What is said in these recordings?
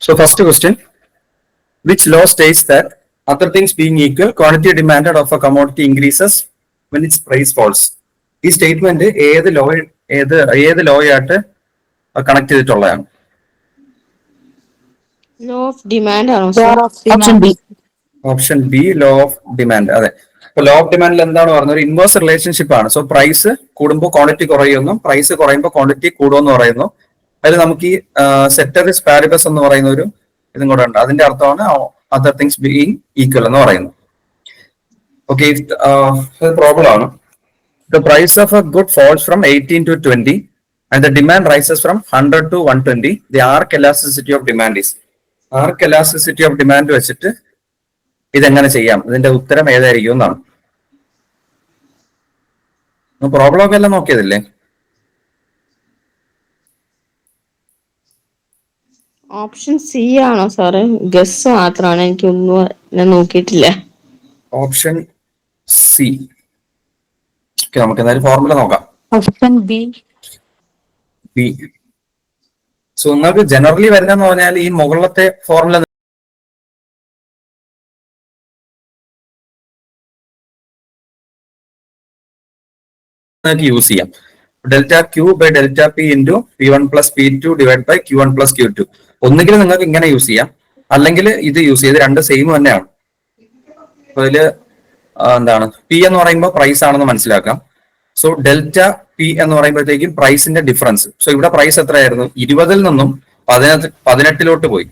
So first question, which law states that other things being equal, quantity demanded of a commodity increases when its price falls? ഈ statement ഏത് ലോയായിട്ട് connect ചെയ്തിട്ടുള്ളതാണ്? Law of demand ആണോ? Option B. Option B, law of demand. അതെ. അപ്പൊ law of ഡിമാൻഡിൽ എന്താണ് പറഞ്ഞത്? Inverse relationship ആണ്. So price കൂടുമ്പോൾ ക്വാണ്ടിറ്റി കുറയുന്നു, പ്രൈസ് കുറയുമ്പോൾ ക്വാണ്ടിറ്റി കൂടുമെന്ന് പറയുന്നു. അതിൽ നമുക്ക് ഈ സെറ്ററിസ് പാരിബസ് എന്ന് പറയുന്ന ഒരു ഇതും കൂടെ ഉണ്ട്. അതിന്റെ അർത്ഥമാണ് അതർ തിങ്സ് ബീയിങ് ഈക്വൽ എന്ന് പറയുന്നത്. ഓക്കെ, പ്രോബ്ലം ആണ്. The price of a good falls from 18 to 20 and the demand rises from 100 to 120. The arc elasticity of demand is. Arc elasticity of demand വെച്ചിട്ട് ഇതെങ്ങനെ ചെയ്യാം? ഇതിന്റെ ഉത്തരം ഏതായിരിക്കും എന്നാണ്. പ്രോബ്ലം ഒക്കെ എല്ലാം നോക്കിയതല്ലേ? ഓപ്ഷൻ സി ആണോ സാറ്? ഗസ് മാത്രമാണ്, എനിക്കൊന്നും ഞാൻ നോക്കിയിട്ടില്ല. Option C. നമുക്ക് എന്തായാലും ഫോർമുല നോക്കാം. Option B. ബി. സോ നിങ്ങൾക്ക് ജനറലി വരുന്നതെന്ന് പറഞ്ഞാൽ ഈ മുകളിലത്തെ ഫോർമുല യൂസ് ചെയ്യാം. Delta Q by delta P into P one plus P two divide by Q one plus Q two. ഒന്നുകിൽ നിങ്ങൾക്ക് ഇങ്ങനെ യൂസ് ചെയ്യാം, അല്ലെങ്കിൽ ഇത് യൂസ് ചെയ്ത് രണ്ട് സെയിം തന്നെയാണ്. അതിൽ എന്താണ് പി എന്ന് പറയുമ്പോൾ പ്രൈസ് ആണെന്ന് മനസ്സിലാക്കാം. സോ ഡെൽറ്റ പി എന്ന് പറയുമ്പോഴത്തേക്കും പ്രൈസിന്റെ ഡിഫറൻസ്. സോ ഇവിടെ പ്രൈസ് എത്രയായിരുന്നു? 20 നിന്നും 18 പോയി.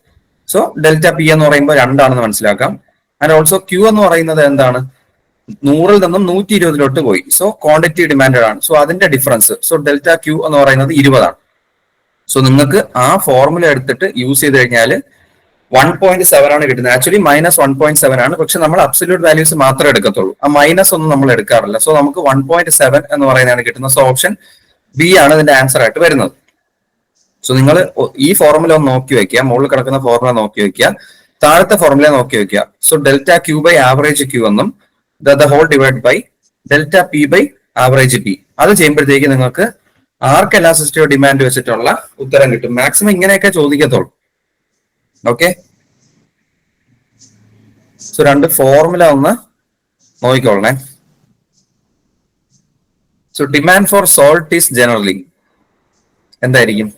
സോ ഡെൽറ്റ പി എന്ന് പറയുമ്പോൾ 2 ആണെന്ന് മനസ്സിലാക്കാം. ആൻഡ് ഓൾസോ ക്യൂ എന്ന് പറയുന്നത് എന്താണ്? 100 നിന്നും 120 പോയി. സോ ക്വാണ്ടിറ്റി ഡിമാൻഡഡ് ആണ്. സോ അതിന്റെ ഡിഫറൻസ്. സോ ഡെൽറ്റ ക്യൂ എന്ന് പറയുന്നത് 20 ആണ്. സോ നിങ്ങൾക്ക് ആ ഫോർമുല എടുത്തിട്ട് യൂസ് ചെയ്ത് കഴിഞ്ഞാൽ 1.7 ആണ് കിട്ടുന്നത്. ആക്ച്വലി -1.7 ആണ്, പക്ഷെ നമ്മൾ അബ്സല്യൂട്ട് വാല്യൂസ് മാത്രമേ എടുക്കത്തുള്ളൂ. ആ മൈനസ് ഒന്നും നമ്മൾ എടുക്കാറില്ല. സോ നമുക്ക് 1.7 എന്ന് പറയുന്നതാണ് കിട്ടുന്നത്. സോ ഓപ്ഷൻ ബി ആണ് ഇതിന്റെ ആൻസർ ആയിട്ട് വരുന്നത്. സോ നിങ്ങൾ ഈ ഫോർമുല ഒന്ന് നോക്കി വെക്കുക, മുകളിൽ കിടക്കുന്ന ഫോർമുല നോക്കി വെക്കുക, താഴത്തെ ഫോർമുല നോക്കി വെക്കുക. So delta Q by average Q എന്നും the whole divide by delta P by average P. അത് ചെയ്യുമ്പോഴത്തേക്ക് നിങ്ങൾക്ക് ആർക്ക് എലാസ്റ്റിസിറ്റി ഓഫ് ഡിമാൻഡ് വെച്ചിട്ടുള്ള ഉത്തരം കിട്ടും. മാക്സിമം ഇങ്ങനെയൊക്കെ ചോദിക്കത്തുള്ളൂ. ഓക്കെ, സോ രണ്ട് ഫോർമുല ഒന്ന് നോക്കിക്കോളണേ. So demand for salt is generally എന്തായിരിക്കും?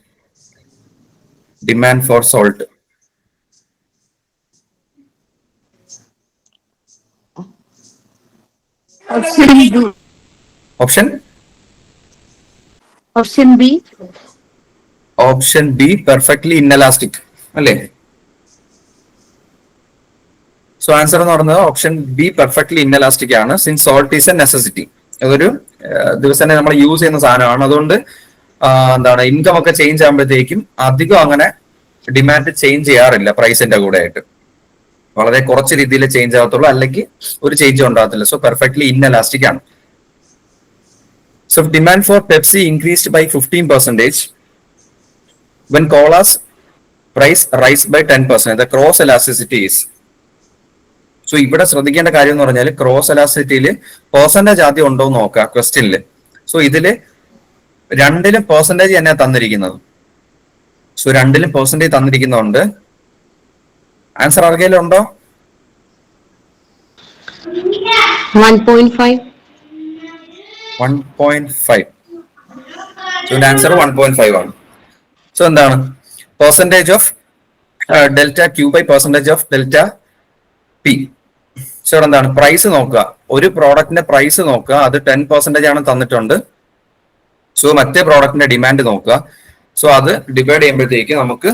Demand for salt option B perfectly inelastic അല്ലേ? സോ ആൻസർ എന്ന് പറയുന്നത് ഓപ്ഷൻ ബി പെർഫെക്റ്റ്ലി ഇൻഎലാസ്റ്റിക് ആണ്. Since salt is a necessity. അതൊരു ദിവസം നമ്മൾ യൂസ് ചെയ്യുന്ന സാധനമാണ്. അതുകൊണ്ട് എന്താണ് ഇൻകം ഒക്കെ ചേഞ്ച് ആകുമ്പോഴത്തേക്കും അധികം അങ്ങനെ ഡിമാൻഡ് ചേഞ്ച് ചെയ്യാറില്ല പ്രൈസിന്റെ കൂടെ ആയിട്ട്. വളരെ കുറച്ച് രീതിയിൽ ചേഞ്ച് ആകത്തുള്ളൂ, അല്ലെങ്കിൽ ഒരു ചേഞ്ച് ഉണ്ടാകത്തില്ല. സോ പെർഫെക്റ്റ്ലി ഇൻഎലാസ്റ്റിക് ആണ്. So demand for Pepsi increased by 15% when cola's price rise by 10%. The cross elasticity is. So ഇവിടെ ശ്രദ്ധിക്കേണ്ട കാര്യം എന്ന് പറഞ്ഞാൽ ക്രോസ് എലാസ്റ്റിറ്റിയിൽ പെർസെന്റേജ് ആദ്യം ഉണ്ടോ എന്ന് നോക്കുക ക്വസ്റ്റ്യനിൽ. സോ ഇതില് രണ്ടിലും പെർസെന്റേജ് തന്നെ തന്നിരിക്കുന്നത്. സോ രണ്ടിലും പെർസെന്റേജ് തന്നിരിക്കുന്നുണ്ട്. ആൻസർ ആർക്കെങ്കിലും ഉണ്ടോ? 1.5. സോ ആൻസർ 1.5 ആണ്. സോ എന്താണ് percentage of delta Q by percentage of delta P. So ഇവിടെ എന്താണ് പ്രൈസ് നോക്കുക, ഒരു പ്രോഡക്റ്റിന്റെ പ്രൈസ് നോക്കുക, അത് 10% ആണ് തന്നിട്ടുണ്ട്. സോ മറ്റേ പ്രോഡക്റ്റിന്റെ ഡിമാൻഡ് നോക്കുക. സോ അത് ഡിവൈഡ് ചെയ്യുമ്പോഴത്തേക്ക് നമുക്ക്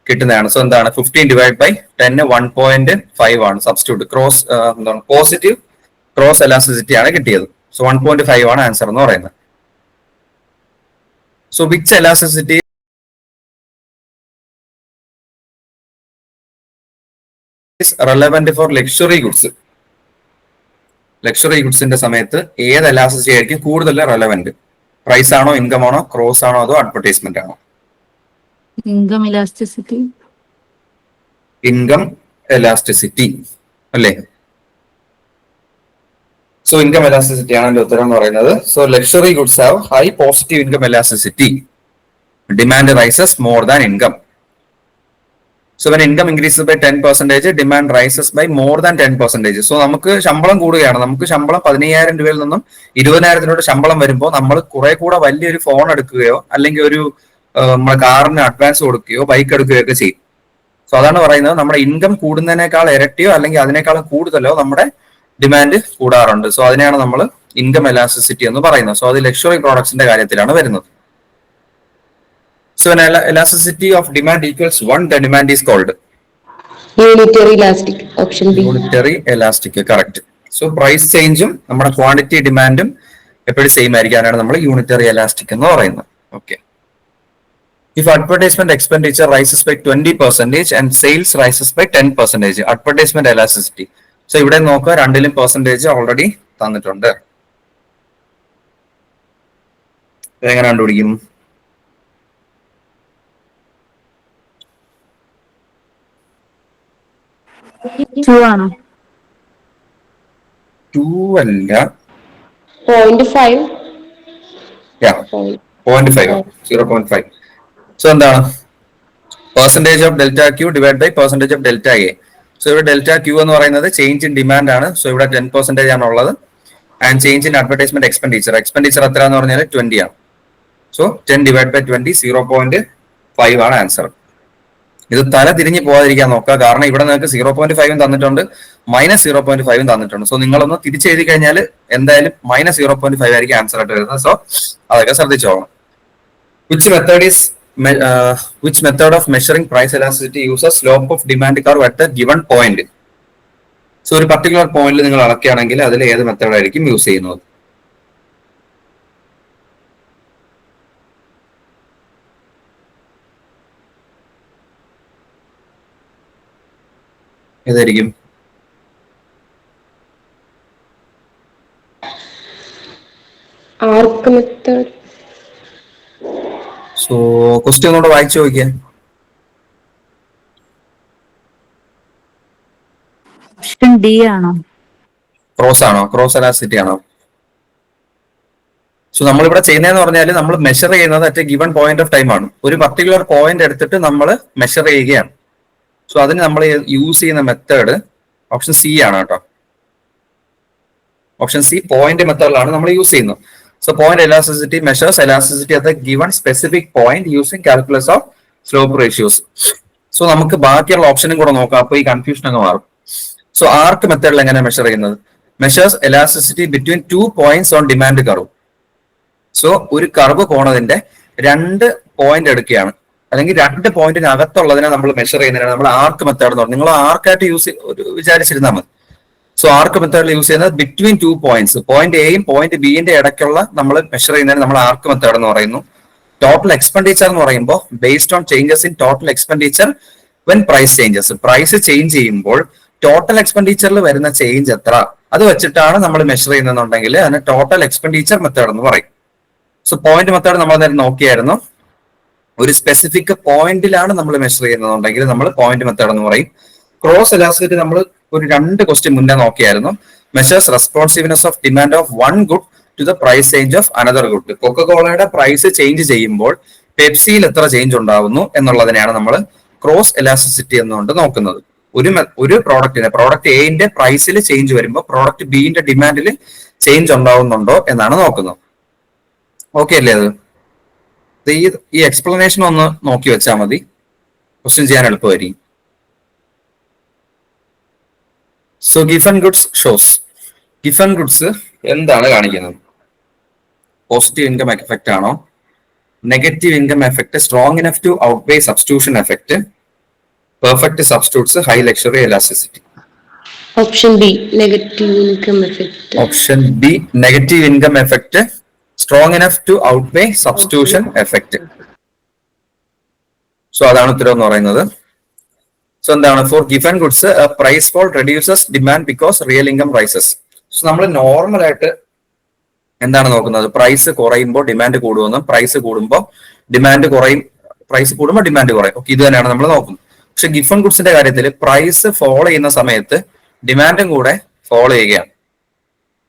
കിട്ടുന്നതാണ്. സോ എന്താണ് 15 ഡിവൈഡ് ബൈ 10 1.5 ആണ്. സബ്സ്റ്റിറ്റ്യൂട്ട് ക്രോസ് എന്താണ് പോസിറ്റീവ് ക്രോസ് എലാസ്റ്റിസിറ്റി ആണ് കിട്ടിയത്. സോ 1.5 ആണ് ആൻസർ എന്ന് പറയുന്നത്. So which elasticity relevant for luxury goods? Luxury ഗുഡ്സിന്റെ സമയത്ത് ഏത് എലാസ്റ്റിസിറ്റി ആയിരിക്കും കൂടുതൽ റെലവന്റ്? പ്രൈസ് ആണോ, ഇൻകം ആണോ, ക്രോസ് ആണോ, അതോ അഡ്വർടൈസ്മെന്റ് ആണോ? Income elasticity. ഇൻകം എലാസ്റ്റിസിറ്റി അല്ലേ? സോ ഇൻകം എലാസ്റ്റിസിറ്റി ആണ് എന്റെ ഉത്തരം എന്ന് പറയുന്നത്. So luxury goods have high positive income elasticity. Demand rises more than income. So when income increases by 10%, demand rises by more than 10%. So നമുക്ക് ശമ്പളം കൂടുകയാണ്. നമുക്ക് ശമ്പളം 15,000 രൂപയിൽ നിന്നും 20,000 ശമ്പളം വരുമ്പോൾ നമ്മൾ കുറെ കൂടെ വലിയൊരു ഫോൺ എടുക്കുകയോ അല്ലെങ്കിൽ ഒരു നമ്മുടെ കാറിന് അഡ്വാൻസ് കൊടുക്കുകയോ ബൈക്ക് എടുക്കുകയോ ഒക്കെ ചെയ്യും. സോ അതാണ് പറയുന്നത്, നമ്മുടെ ഇൻകം കൂടുന്നതിനേക്കാൾ ഇരട്ടിയോ അല്ലെങ്കിൽ അതിനേക്കാളും കൂടുതലോ നമ്മുടെ ഡിമാൻഡ് കൂടാറുണ്ട്. സോ അതിനെയാണ് നമ്മൾ ഇൻകം എലാസ്റ്റിസിറ്റി എന്ന് പറയുന്നത്. സോ അത് ലക്ഷറി പ്രോഡക്ട്സിന്റെ കാര്യത്തിലാണ് വരുന്നത്. So when elasticity of demand equals 1, the demand is called unitary elastic. Option B. Unitary elastic, correct. So price ചേഞ്ചും നമ്മുടെ ക്വാണ്ടിറ്റി ഡിമാൻഡും എപ്പോഴും സെയിം ആയിരിക്കാനാണ് നമ്മൾ യൂണിറ്ററി എലാസ്റ്റിക് എന്ന് പറയുന്നത്. Okay. If advertisement expenditure rises by 20% and sales rises by 10%, advertisement elasticity. So ഇവിടെ നോക്കുക, രണ്ടിലും പെർസെന്റേജ് ഓൾറെഡി തന്നിട്ടുണ്ട്. എങ്ങനെ കണ്ടുപിടിക്കും? ആണോ? 2 അല്ല, 0.5. 0.5. സോ എന്താണ് percentage of delta Q divide by percentage of delta A. So ഇവിടെ ഡെൽറ്റ ക്യൂ എന്ന് പറയുന്നത് ചേഞ്ച് ഇൻ ഡിമാൻഡ് ആണ്. സോ ഇവിടെ 10% ആണ് ഉള്ളത്. And change in advertisement expenditure എത്ര എന്ന് പറഞ്ഞാൽ 20 ആണ്. സോ 10 ഡിവൈഡ് ബൈ 20 0.5 ആണ് ആൻസർ. ഇത് തല തിരിഞ്ഞ് പോകാതിരിക്കാൻ നോക്കുക, കാരണം ഇവിടെ നിങ്ങൾക്ക് 0.5 തന്നിട്ടുണ്ട്, -0.5 തന്നിട്ടുണ്ട്. സോ നിങ്ങളൊന്ന് തിരിച്ചെഴുതി കഴിഞ്ഞാൽ എന്തായാലും -0.5 ആയിരിക്കും ആൻസർ ആയിട്ട് വരുന്നത്. സോ അതൊക്കെ ശ്രദ്ധിച്ചോളാം. Which method of measuring price elasticity uses slope of demand curve at a given point? So ഒരു പർട്ടിക്കുലർ പോയിന്റിൽ നിങ്ങൾ അളക്കുകയാണെങ്കിൽ അതിൽ ഏത് മെത്തേഡ് ആയിരിക്കും യൂസ് ചെയ്യുന്നത്? ഏതായിരിക്കും? ആർക്ക് മെത്തേഡ്. സോ ക്വസ്റ്റ്യൻ ഒന്നുകൂടെ വായിച്ചു നോക്കിയാ. ഓപ്ഷൻ ഡി ആണോ? ക്രോസ് ആണോ? ക്രോസ് എലാസ്റ്റിസിറ്റി ആണോ? സോ നമ്മളിവിടെ ചെയ്യുന്നതെന്ന് പറഞ്ഞാൽ നമ്മൾ മെഷർ ചെയ്യുന്നത് at A given point of time ആണ്. ഒരു പർട്ടിക്കുലർ പോയിന്റ് എടുത്തിട്ട് നമ്മൾ മെഷർ ചെയ്യുകയാണ്. സോ അതിന് നമ്മൾ യൂസ് ചെയ്യുന്ന മെത്തേഡ് ഓപ്ഷൻ സി ആണ് കേട്ടോ. ഓപ്ഷൻ സി പോയിന്റ് മെത്തേഡിലാണ് നമ്മൾ യൂസ് ചെയ്യുന്നത്. So point elasticity measures elasticity at A given specific point using calculus of slope ratios. So നമുക്ക് ബാക്കിയുള്ള ഓപ്ഷനും കൂടെ നോക്കാം, അപ്പൊ ഈ കൺഫ്യൂഷൻ അങ്ങ് മാറും. സോ ആർക്ക് മെത്തേഡിൽ എങ്ങനെയാണ് മെഷർ ചെയ്യുന്നത്? Measures elasticity between 2 points on demand curve. So ഒരു കർവ് പോണതിന്റെ 2 പോയിന്റ് എടുക്കുകയാണ്, അല്ലെങ്കിൽ 2 പോയിന്റിനകത്തുള്ളതിനെ നമ്മൾ മെഷർ ചെയ്യുന്നതിനാണ് നമ്മൾ ആർക്ക് മെത്തേഡ് എന്ന് പറയുന്നത്. നിങ്ങൾ ആർക്കായിട്ട് വിചാരിച്ചിരുന്നാൽ മതി. സോ ആർക്ക് മെത്തേഡിൽ യൂസ് ചെയ്യുന്നത് ബിറ്റ്വീൻ 2 പോയിന്റ്സ്, പോയിന്റ് എയും പോയിന്റ് ബിന്റെ ഇടയ്ക്കുള്ള നമ്മൾ മെഷർ ചെയ്യുന്നതിന് നമ്മൾ ആർക്ക് മെത്തേഡ് എന്ന് പറയുന്നു. ടോട്ടൽ എക്സ്പെൻഡിച്ചർ എന്ന് പറയുമ്പോൾ based on changes in total expenditure when price changes. Price change ചെയ്യുമ്പോൾ ടോട്ടൽ എക്സ്പെൻഡിച്ചറിൽ വരുന്ന ചേഞ്ച് എത്ര, അത് വെച്ചിട്ടാണ് നമ്മൾ മെഷർ ചെയ്യുന്നുണ്ടെങ്കിൽ അതിന് ടോട്ടൽ എക്സ്പെൻഡിച്ചർ മെത്തേഡ് എന്ന് പറയും. സോ പോയിന്റ് മെത്തേഡ് നമ്മൾ നേരെ നോക്കിയായിരുന്നു. ഒരു സ്പെസിഫിക് പോയിന്റിലാണ് നമ്മൾ മെഷർ ചെയ്യുന്നതുണ്ടെങ്കിൽ നമ്മൾ പോയിന്റ് മെത്തേഡ് എന്ന് പറയും. ക്രോസ് എലാസ്റ്റിസിറ്റി നമ്മൾ ഒരു 2 ക്വസ്റ്റ്യൻ മുന്നേ നോക്കിയായിരുന്നു. Measures responsiveness of demand of one good to the price change of another good. കൊക്കക്കോളയുടെ പ്രൈസ് ചേഞ്ച് ചെയ്യുമ്പോൾ പെപ്സിയിൽ എത്ര ചേഞ്ച് ഉണ്ടാവുന്നു എന്നുള്ളതിനെയാണ് നമ്മൾ ക്രോസ് എലാസ്റ്റിസിറ്റി എന്നുകൊണ്ട് നോക്കുന്നത്. ഒരു പ്രോഡക്റ്റ് എന്റെ പ്രൈസിൽ ചേഞ്ച് വരുമ്പോൾ പ്രോഡക്റ്റ് ബിന്റെ ഡിമാൻഡിൽ ചേഞ്ച് ഉണ്ടാവുന്നുണ്ടോ എന്നാണ് നോക്കുന്നത്. ഓക്കെ അല്ലേ? അത് ഈ എക്സ്പ്ലനേഷൻ ഒന്ന് നോക്കി വെച്ചാൽ മതി, ക്വസ്റ്റ്യൻ ചെയ്യാൻ എളുപ്പമായിരിക്കും. So Giffen goods shows. Giffen goods എന്താണ് കാണിക്കുന്നത്? പോസിറ്റീവ് ഇൻകം എഫക്റ്റ് ആണോ? Negative income effect strong enough to outweigh substitution effect, perfect substitutes, high luxury elasticity. Option B negative income effect. Option B negative income effect strong enough to outweigh substitution effect. So അതാണ് ഉത്തരം എന്ന് പറയുന്നത്. So എന്താണ്? For Giffen goods price fall reduces demand because real income rises. So നമ്മൾ normal ആയിട്ട് എന്താണ് നോക്കുന്നത്? Price കുറയുമ്പോൾ ഡിമാൻഡ് കൂടുമെന്നും പ്രൈസ് കൂടുമ്പോൾ ഡിമാൻഡ് കുറയും, പ്രൈസ് കൂടുമ്പോൾ ഡിമാൻഡ് കുറയും. ഓക്കെ, ഇത് തന്നെയാണ് നമ്മൾ നോക്കുന്നത്. പക്ഷെ ഗിഫൻ ഗുഡ്സിന്റെ കാര്യത്തിൽ പ്രൈസ് ഫോളോ ചെയ്യുന്ന സമയത്ത് ഡിമാൻഡും കൂടെ ഫോളോ ചെയ്യുകയാണ്.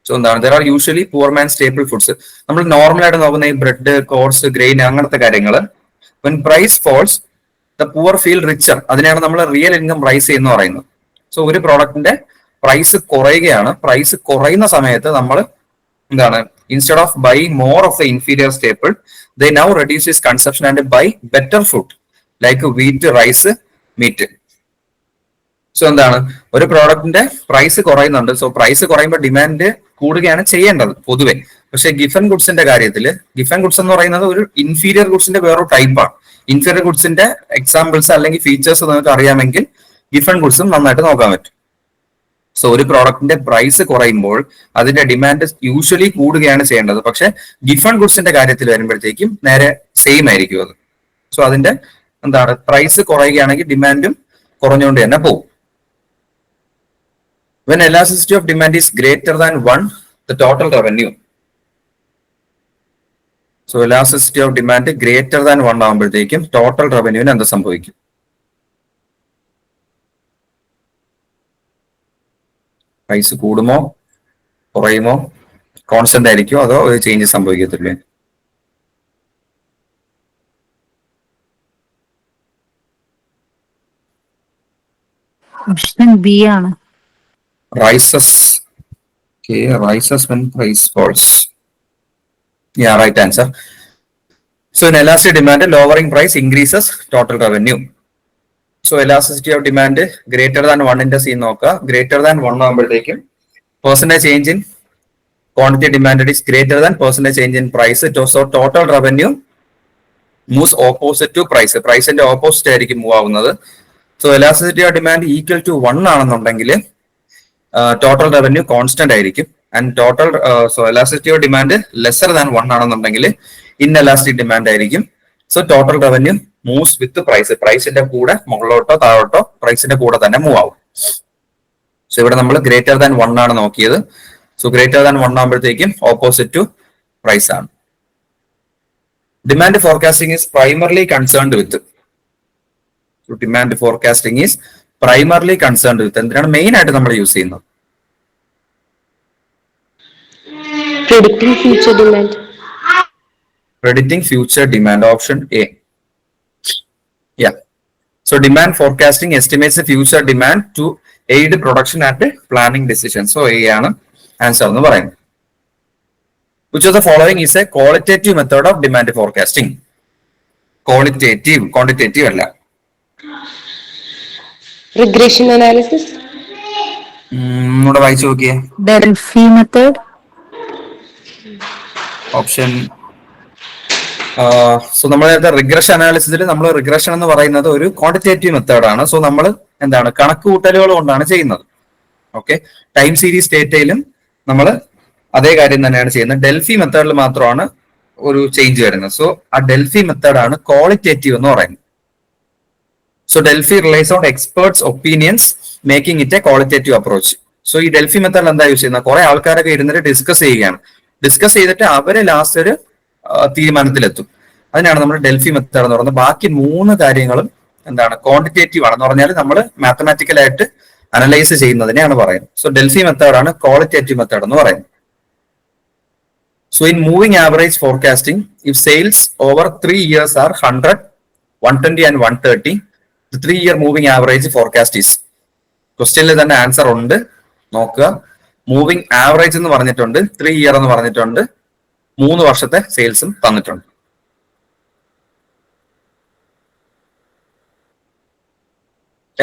സോ എന്താണ്? There are usually poor man staple foods. നമ്മൾ നോർമൽ ആയിട്ട് നോക്കുന്ന ഈ ബ്രെഡ്, കോഴ്സ്, ഗ്രെയിൻ അങ്ങനത്തെ കാര്യങ്ങൾ. When price falls the poor feel richer. അതിനെയാണ് നമ്മൾ റിയൽ ഇൻകം റൈസ് എന്ന് പറയുന്നത്. സോ ഒരു പ്രോഡക്റ്റിന്റെ പ്രൈസ് കുറയുകയാണ്. പ്രൈസ് കുറയുന്ന സമയത്ത് നമ്മൾ എന്താണ്, instead of buying more of the inferior staple they now reduce his consumption and buy better food like wheat, rice, meat. So എന്താണ്, ഒരു പ്രോഡക്റ്റിന്റെ പ്രൈസ് കുറയുന്നുണ്ട്. സോ പ്രൈസ് കുറയുമ്പോൾ ഡിമാൻഡ് കൂടുകയാണ് ചെയ്യേണ്ടത് പൊതുവെ. പക്ഷെ ഗിഫൻ ഗുഡ്സിന്റെ കാര്യത്തിൽ, ഗിഫൻ ഗുഡ്സ് എന്ന് പറയുന്നത് ഒരു ഇൻഫീരിയർ ഗുഡ്സിന്റെ വേറൊരു ടൈപ്പാണ്. ഇൻഫീരിയർ ഗുഡ്സിന്റെ എക്സാമ്പിൾസ് അല്ലെങ്കിൽ ഫീച്ചേഴ്സ് നിങ്ങൾക്ക് അറിയാമെങ്കിൽ ഗിഫൻ ഗുഡ്സും നന്നായിട്ട് നോക്കാൻ പറ്റും. സോ ഒരു പ്രോഡക്റ്റിന്റെ പ്രൈസ് കുറയുമ്പോൾ അതിന്റെ ഡിമാൻഡ് യൂഷ്വലി കൂടുകയാണ് ചെയ്യേണ്ടത്. പക്ഷെ ഗിഫൺ ഗുഡ്സിന്റെ കാര്യത്തിൽ വരുമ്പോഴത്തേക്കും നേരെ സെയിം ആയിരിക്കും അത്. സോ അതിന്റെ എന്താണ്, പ്രൈസ് കുറയുകയാണെങ്കിൽ ഡിമാൻഡും കുറഞ്ഞുകൊണ്ട് തന്നെ പോകും. When elasticity of demand is greater than 1, the total revenue. So elasticity of demand greater than 1 ആകുമ്പോഴത്തേക്കും ടോട്ടൽ റവന്യൂവിന് എന്ത് സംഭവിക്കും? പ്രൈസ് കൂടുമോ, കുറയുമോ, കോൺസ്റ്റന്റ് ആയിരിക്കുമോ, അതോ ഒരു ചേഞ്ച് സംഭവിക്കത്തില്ലേ? ഓപ്ഷൻ ബി ആണ്. Rises. Okay, rises when price falls. Yeah, right answer. So in elastic demand, lowering price increases total revenue. So elasticity of demand greater than 1 in the scene നോക്കുക. Greater than 1 ആകുമ്പോഴത്തേക്കും percentage change in quantity demanded is greater than percentage change in price. So total revenue moves opposite to price. പ്രൈസിന്റെ opposite ആയിരിക്കും move ആവുന്നത്. So elasticity of demand equal to 1 ആണെന്നുണ്ടെങ്കിൽ total revenue constant ആയിരിക്കും. And total elasticity of demand lesser than 1 ആണെന്നുണ്ടെങ്കിൽ inelastic demand ആയിരിക്കും. So total revenue moves with price. പ്രൈസിന്റെ കൂടെ മുകളിലോട്ടോ താഴോട്ടോ പ്രൈസിന്റെ കൂടെ തന്നെ മൂവ് ആവും. സോ ഇവിടെ നമ്മൾ ഗ്രേറ്റർ ദാൻ 1 ആണ് നോക്കിയത്. സോ ഗ്രേറ്റർ ദാൻ 1 ആകുമ്പോഴത്തേക്കും ഓപ്പോസിറ്റ് ടു പ്രൈസ് ആണ്. Demand forecasting is primarily concerned with. Demand forecasting is primarily concerned with എന്തിനാണ് മെയിൻ ആയിട്ട് നമ്മൾ യൂസ് ചെയ്യുന്നത്? Predicting future demand. Predicting future demand, option A. Yeah. So demand forecasting estimates the future demand to aid production and planning decisions. So A ആണ് answer എന്ന് പറയുന്നത്. Which of the following is a qualitative method of demand forecasting? Quantitative അല്ല. Regression analysis. ഇവിടെ വായിച്ചു നോക്കിയേ. Delphi method. Option so നമ്മൾ regression അനാലിസിസിൽ നമ്മൾ regression എന്ന് പറയുന്നത് ഒരു ക്വാണ്ടിറ്റേറ്റീവ് മെത്തേഡാണ്. സോ നമ്മൾ എന്താണ്, കണക്ക് കൂട്ടലുകൾ കൊണ്ടാണ് ചെയ്യുന്നത്. ഓക്കെ, ടൈം സീരീസ് ഡേറ്റയിലും നമ്മൾ അതേ കാര്യം തന്നെയാണ് ചെയ്യുന്നത്. ഡെൽഫി മെത്തേഡിൽ മാത്രമാണ് ഒരു ചേഞ്ച് വരുന്നത്. സോ ആ ഡെൽഫി മെത്തേഡാണ് ക്വാളിറ്റേറ്റീവ് എന്ന് പറയുന്നത്. So Delphi റിലൈസ് on experts opinions making it A qualitative approach. So ഈ ഡെൽഫി മെത്തേഡിൽ എന്താ യൂസ് ചെയ്യുന്നത്? കുറെ ആൾക്കാരൊക്കെ ഇരുന്നിട്ട് ഡിസ്കസ് ചെയ്യുകയാണ്. ഡിസ്കസ് ചെയ്തിട്ട് അവര് ലാസ്റ്റ് ഒരു തീരുമാനത്തിലെത്തും. അതിനാണ് നമ്മൾ ഡെൽഫി മെത്തേഡ് എന്ന് പറയുന്നത്. ബാക്കി 3 കാര്യങ്ങളും എന്താണ്, ക്വാണ്ടിറ്റേറ്റീവ് ആണെന്ന് പറഞ്ഞാൽ നമ്മൾ മാത്തമാറ്റിക്കലായിട്ട് അനലൈസ് ചെയ്യുന്നതിനെയാണ് പറയുന്നത്. സോ ഡെൽഫി മെത്തേഡാണ് ക്വാളിറ്റേറ്റീവ് മെത്തേഡ് എന്ന് പറയുന്നത്. So in moving average forecasting, if sales over 3 years are 100, 120 and 130, the 3-year moving average forecast is. ക്വസ്റ്റ്യനിൽ തന്നെ ആൻസർ ഉണ്ട്, നോക്കുക. മൂവിംഗ് ആവറേജ് എന്ന് പറഞ്ഞിട്ടുണ്ട്, 3 year എന്ന് പറഞ്ഞിട്ടുണ്ട്, 3 വർഷത്തെ സെയിൽസും തന്നിട്ടുണ്ട്.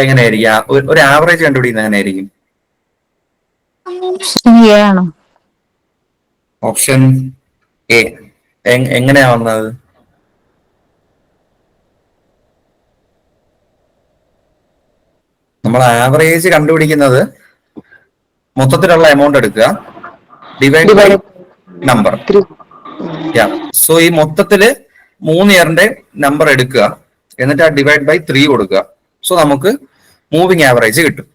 എങ്ങനെയായിരിക്കും ഒരു ആവറേജ് കണ്ടുപിടിക്കുന്നത്? എങ്ങനെയായിരിക്കും? Option A. എങ്ങനെയാ വന്നത്? നമ്മൾ ആവറേജ് കണ്ടുപിടിക്കുന്നത് മൊത്തത്തിലുള്ള എമൗണ്ട് എടുക്കുക, ഡിവൈഡ് ബൈ നമ്പർ. സോ ഈ മൊത്തത്തില് 3 ഇയറിന്റെ നമ്പർ എടുക്കുക, എന്നിട്ട് ആ ഡിവൈഡ് ബൈ 3 കൊടുക്കുക. സോ നമുക്ക് മൂവിംഗ് ആവറേജ് കിട്ടും.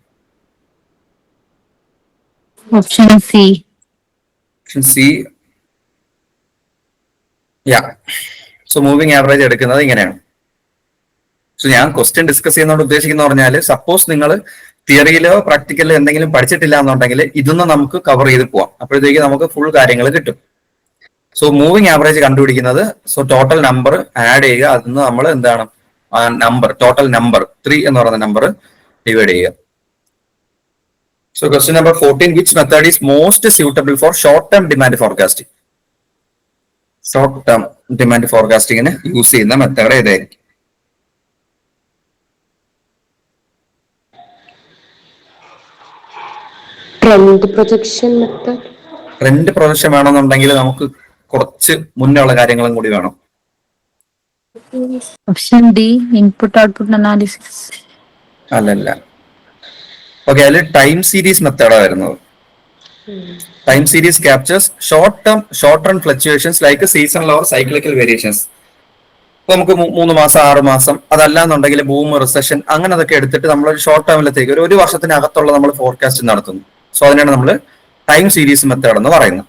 Option C. സി. യാ. സോ മൂവിംഗ് ആവറേജ് എടുക്കുന്നത് ഇങ്ങനെയാണ്. സോ ഞാൻ ക്വസ്റ്റ്യൻ ഡിസ്കസ് ചെയ്യുന്നതുകൊണ്ട് ഉദ്ദേശിക്കുന്ന പറഞ്ഞാൽ, സപ്പോസ് നിങ്ങൾ തിയറിയിലോ പ്രാക്ടിക്കലിലോ എന്തെങ്കിലും പഠിച്ചിട്ടില്ല എന്നുണ്ടെങ്കിൽ ഇതൊന്നും നമുക്ക് കവർ ചെയ്ത് പോവാം. അപ്പോഴത്തേക്ക് നമുക്ക് ഫുൾ കാര്യങ്ങൾ കിട്ടും. സോ മൂവിംഗ് ആവറേജ് കണ്ടുപിടിക്കുന്നത്, സോ ടോട്ടൽ നമ്പർ ആഡ് ചെയ്യുക, അതിന് നമ്മൾ എന്താണ് ആ നമ്പർ, ടോട്ടൽ നമ്പർ 3 എന്ന് പറയുന്ന നമ്പർ ഡിവൈഡ് ചെയ്യുക. So question number 14, which method is most suitable for short-term demand forecasting? Short-term demand forecasting use ചെയ്യുന്ന മെത്തേഡ് ഏതായിരിക്കും? Trend projection method. Trend projection വേണമെന്നുണ്ടെങ്കിൽ നമുക്ക് കുറച്ച് മുന്നേ ഉള്ള കാര്യങ്ങളും കൂടി വേണം. Option D, input output analysis. അല്ലല്ല. ഓക്കെ, അതിൽ ടൈം സീരീസ് മെത്തേഡാണ് വരുന്നത്. Time series captures short run fluctuations like seasonal or cyclical variations. ഇപ്പൊ നമുക്ക് 3 മാസം 6 മാസം അതല്ലാന്നുണ്ടെങ്കിൽ ബൂം, റിസഷൻ അങ്ങനെ അതൊക്കെ എടുത്തിട്ട് നമ്മൾ ഒരു ഷോർട്ട് ടൈമിലത്തേക്ക് ഒരു വർഷത്തിനകത്തുള്ള നമ്മൾ ഫോർകാസ്റ്റ് നടത്തുന്നു. സോ അതിനാണ് നമ്മൾ ടൈം സീരീസ് മെത്തേഡ് എന്ന് പറയുന്നത്.